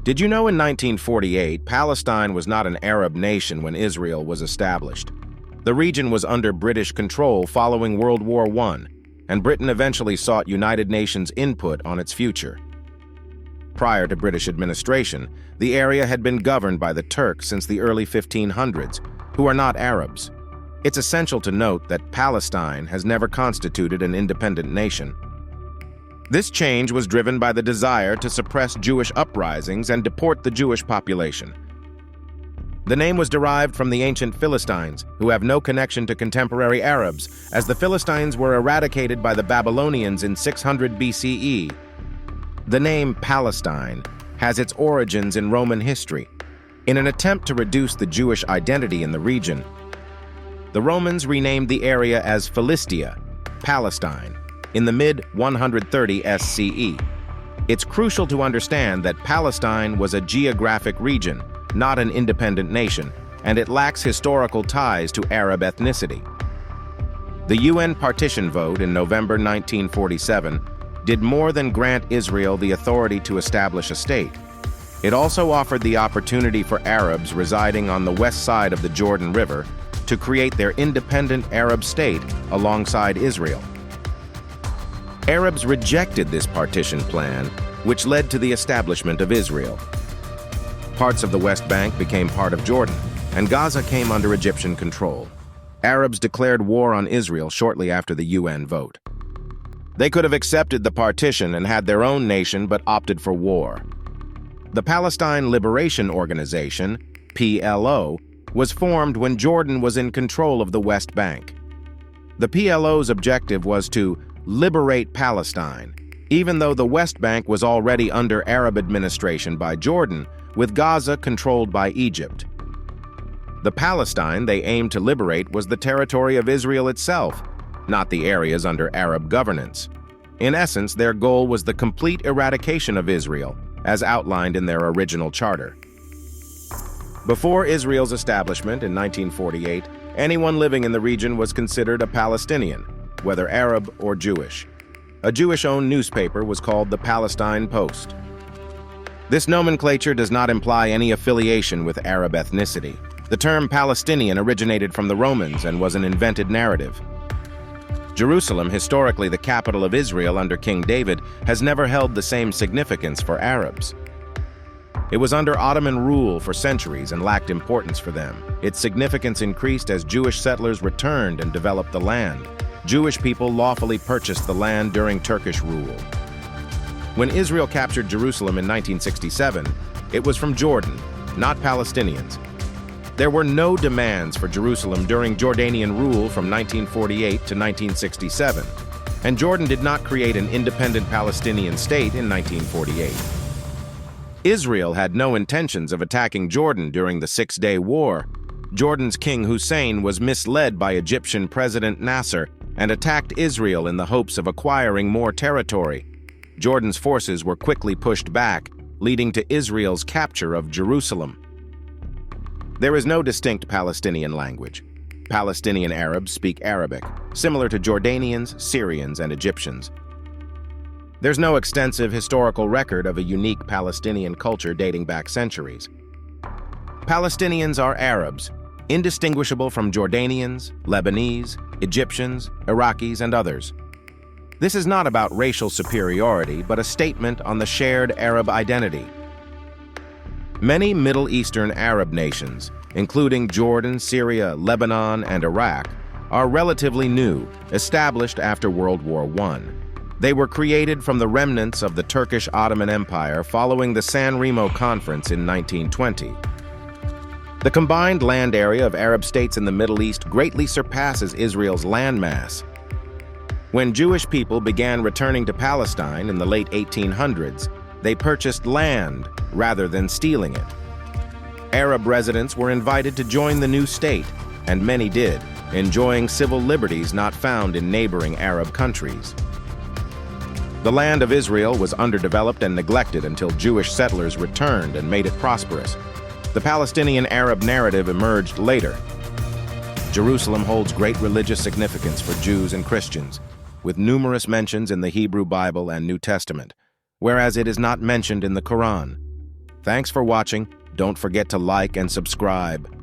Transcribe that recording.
Did you know in 1948, Palestine was not an Arab nation when Israel was established? The region was under British control following World War I, and Britain eventually sought United Nations input on its future. Prior to British administration, the area had been governed by the Turks since the early 1500s, who are not Arabs. It's essential to note that Palestine has never constituted an independent nation. This change was driven by the desire to suppress Jewish uprisings and deport the Jewish population. The name was derived from the ancient Philistines, who have no connection to contemporary Arabs, as the Philistines were eradicated by the Babylonians in 600 BCE. The name Palestine has its origins in Roman history. In an attempt to reduce the Jewish identity in the region, the Romans renamed the area as Philistia, Palestine, in the mid-130 SCE. It's crucial to understand that Palestine was a geographic region, not an independent nation, and it lacks historical ties to Arab ethnicity. The UN partition vote in November 1947 did more than grant Israel the authority to establish a state. It also offered the opportunity for Arabs residing on the west side of the Jordan River to create their independent Arab state alongside Israel. Arabs rejected this partition plan, which led to the establishment of Israel. Parts of the West Bank became part of Jordan, and Gaza came under Egyptian control. Arabs declared war on Israel shortly after the UN vote. They could have accepted the partition and had their own nation, but opted for war. The Palestine Liberation Organization, PLO, was formed when Jordan was in control of the West Bank. The PLO's objective was to liberate Palestine, even though the West Bank was already under Arab administration by Jordan, with Gaza controlled by Egypt. The Palestine they aimed to liberate was the territory of Israel itself, not the areas under Arab governance. In essence, their goal was the complete eradication of Israel, as outlined in their original charter. Before Israel's establishment in 1948, anyone living in the region was considered a Palestinian, whether Arab or Jewish. A Jewish-owned newspaper was called the Palestine Post. This nomenclature does not imply any affiliation with Arab ethnicity. The term Palestinian originated from the Romans and was an invented narrative. Jerusalem, historically the capital of Israel under King David, has never held the same significance for Arabs. It was under Ottoman rule for centuries and lacked importance for them. Its significance increased as Jewish settlers returned and developed the land. Jewish people lawfully purchased the land during Turkish rule. When Israel captured Jerusalem in 1967, it was from Jordan, not Palestinians. There were no demands for Jerusalem during Jordanian rule from 1948 to 1967, and Jordan did not create an independent Palestinian state in 1948. Israel had no intentions of attacking Jordan during the Six-Day War. Jordan's King Hussein was misled by Egyptian President Nasser and attacked Israel in the hopes of acquiring more territory. Jordan's forces were quickly pushed back, leading to Israel's capture of Jerusalem. There is no distinct Palestinian language. Palestinian Arabs speak Arabic, similar to Jordanians, Syrians, and Egyptians. There's no extensive historical record of a unique Palestinian culture dating back centuries. Palestinians are Arabs, indistinguishable from Jordanians, Lebanese, Egyptians, Iraqis, and others. This is not about racial superiority, but a statement on the shared Arab identity. Many Middle Eastern Arab nations, including Jordan, Syria, Lebanon, and Iraq, are relatively new, established after World War I. They were created from the remnants of the Turkish Ottoman Empire following the San Remo Conference in 1920. The combined land area of Arab states in the Middle East greatly surpasses Israel's landmass. When Jewish people began returning to Palestine in the late 1800s, they purchased land rather than stealing it. Arab residents were invited to join the new state, and many did, enjoying civil liberties not found in neighboring Arab countries. The land of Israel was underdeveloped and neglected until Jewish settlers returned and made it prosperous. The Palestinian Arab narrative emerged later. Jerusalem holds great religious significance for Jews and Christians, with numerous mentions in the Hebrew Bible and New Testament, whereas it is not mentioned in the Quran. Thanks for watching. Don't forget to like and subscribe.